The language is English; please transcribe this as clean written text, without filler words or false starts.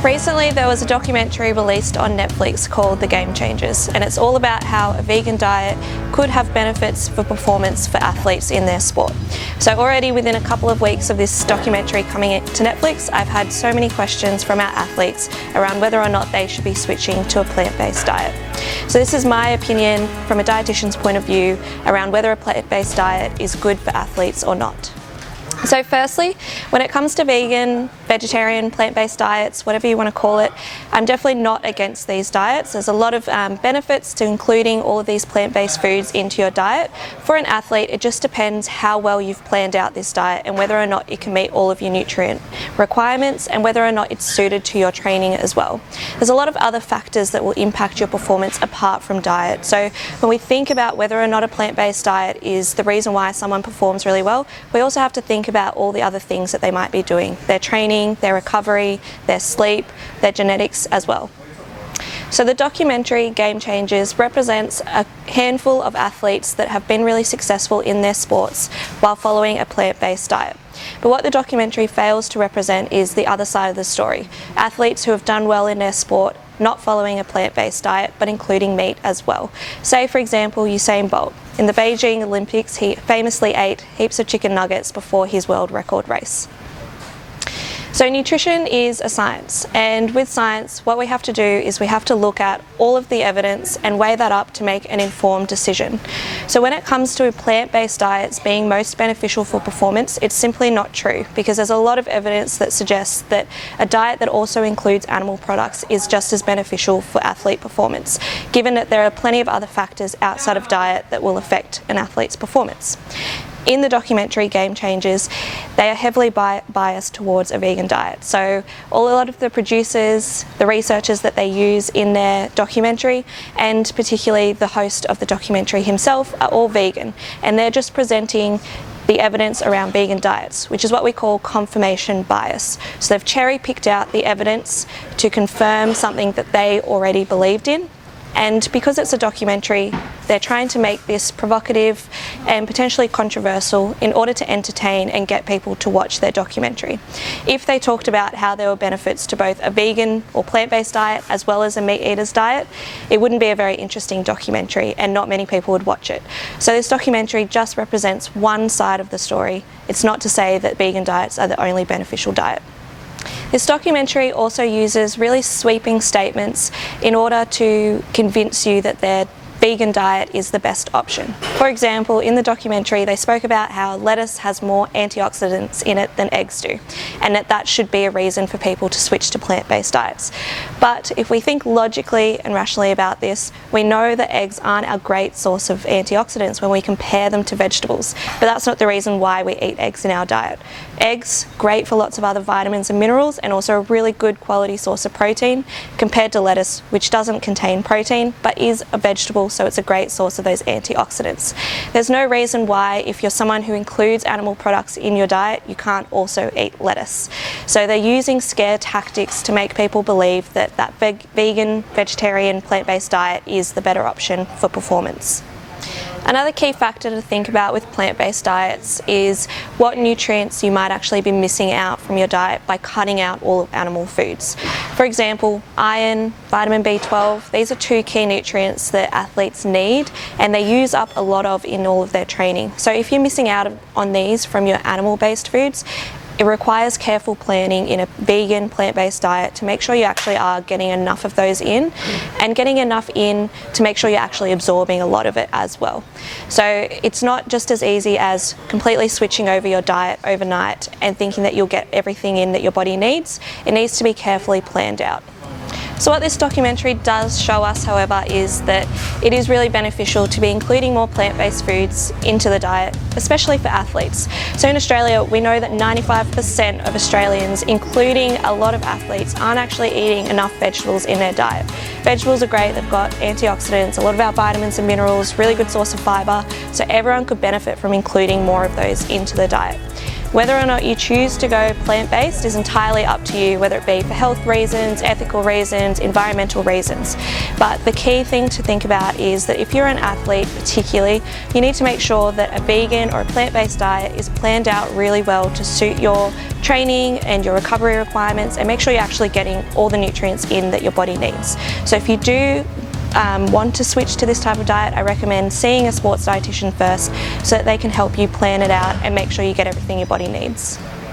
Recently there was a documentary released on Netflix called The Game Changers, and it's all about how a vegan diet could have benefits for performance for athletes in their sport. So already within a couple of weeks of this documentary coming to Netflix, I've had so many questions from our athletes around whether or not they should be switching to a plant-based diet. So this is my opinion from a dietitian's point of view around whether a plant-based diet is good for athletes or not. So firstly, when it comes to vegan, vegetarian, plant-based diets, whatever you want to call it, I'm definitely not against these diets. There's a lot of benefits to including all of these plant-based foods into your diet. For an athlete, it just depends how well you've planned out this diet and whether or not it can meet all of your nutrient requirements and whether or not it's suited to your training as well. There's a lot of other factors that will impact your performance apart from diet. So when we think about whether or not a plant-based diet is the reason why someone performs really well, we also have to think about all the other things that they might be doing, their training, their recovery, their sleep, their genetics as well. So the documentary Game Changers represents a handful of athletes that have been really successful in their sports while following a plant-based diet. But what the documentary fails to represent is the other side of the story. Athletes who have done well in their sport not following a plant-based diet but including meat as well. Say for example Usain Bolt. In the Beijing Olympics he famously ate heaps of chicken nuggets before his world record race. So nutrition is a science, and with science what we have to do is we have to look at all of the evidence and weigh that up to make an informed decision. So when it comes to plant-based diets being most beneficial for performance, it's simply not true, because there's a lot of evidence that suggests that a diet that also includes animal products is just as beneficial for athlete performance, given that there are plenty of other factors outside of diet that will affect an athlete's performance. In the documentary Game Changers, they are heavily biased towards a vegan diet. So a lot of the producers, the researchers that they use in their documentary, and particularly the host of the documentary himself, are all vegan. And they're just presenting the evidence around vegan diets, which is what we call confirmation bias. So they've cherry-picked out the evidence to confirm something that they already believed in. And because it's a documentary, they're trying to make this provocative and potentially controversial in order to entertain and get people to watch their documentary. If they talked about how there were benefits to both a vegan or plant-based diet as well as a meat eater's diet, it wouldn't be a very interesting documentary and not many people would watch it. So this documentary just represents one side of the story. It's not to say that vegan diets are the only beneficial diet. This documentary also uses really sweeping statements in order to convince you that their vegan diet is the best option. For example, in the documentary they spoke about how lettuce has more antioxidants in it than eggs do, and that should be a reason for people to switch to plant-based diets. But if we think logically and rationally about this, we know that eggs aren't a great source of antioxidants when we compare them to vegetables, but that's not the reason why we eat eggs in our diet. Eggs, great for lots of other vitamins and minerals, and also a really good quality source of protein compared to lettuce, which doesn't contain protein but is a vegetable, so it's a great source of those antioxidants. There's no reason why, if you're someone who includes animal products in your diet, you can't also eat lettuce. So they're using scare tactics to make people believe that vegan, vegetarian, plant-based diet is the better option for performance. Another key factor to think about with plant-based diets is what nutrients you might actually be missing out from your diet by cutting out all of animal foods. For example, iron, vitamin B12, these are two key nutrients that athletes need and they use up a lot of in all of their training. So if you're missing out on these from your animal-based foods, it requires careful planning in a vegan, plant-based diet to make sure you actually are getting enough of those in, and getting enough in to make sure you're actually absorbing a lot of it as well. So it's not just as easy as completely switching over your diet overnight and thinking that you'll get everything in that your body needs. It needs to be carefully planned out. So what this documentary does show us, however, is that it is really beneficial to be including more plant-based foods into the diet, especially for athletes. So in Australia, we know that 95% of Australians, including a lot of athletes, aren't actually eating enough vegetables in their diet. Vegetables are great, they've got antioxidants, a lot of our vitamins and minerals, really good source of fibre, so everyone could benefit from including more of those into the diet. Whether or not you choose to go plant-based is entirely up to you, whether it be for health reasons, ethical reasons, environmental reasons. But the key thing to think about is that if you're an athlete particularly, you need to make sure that a vegan or a plant-based diet is planned out really well to suit your training and your recovery requirements, and make sure you're actually getting all the nutrients in that your body needs. So if you do want to switch to this type of diet, I recommend seeing a sports dietitian first so that they can help you plan it out and make sure you get everything your body needs.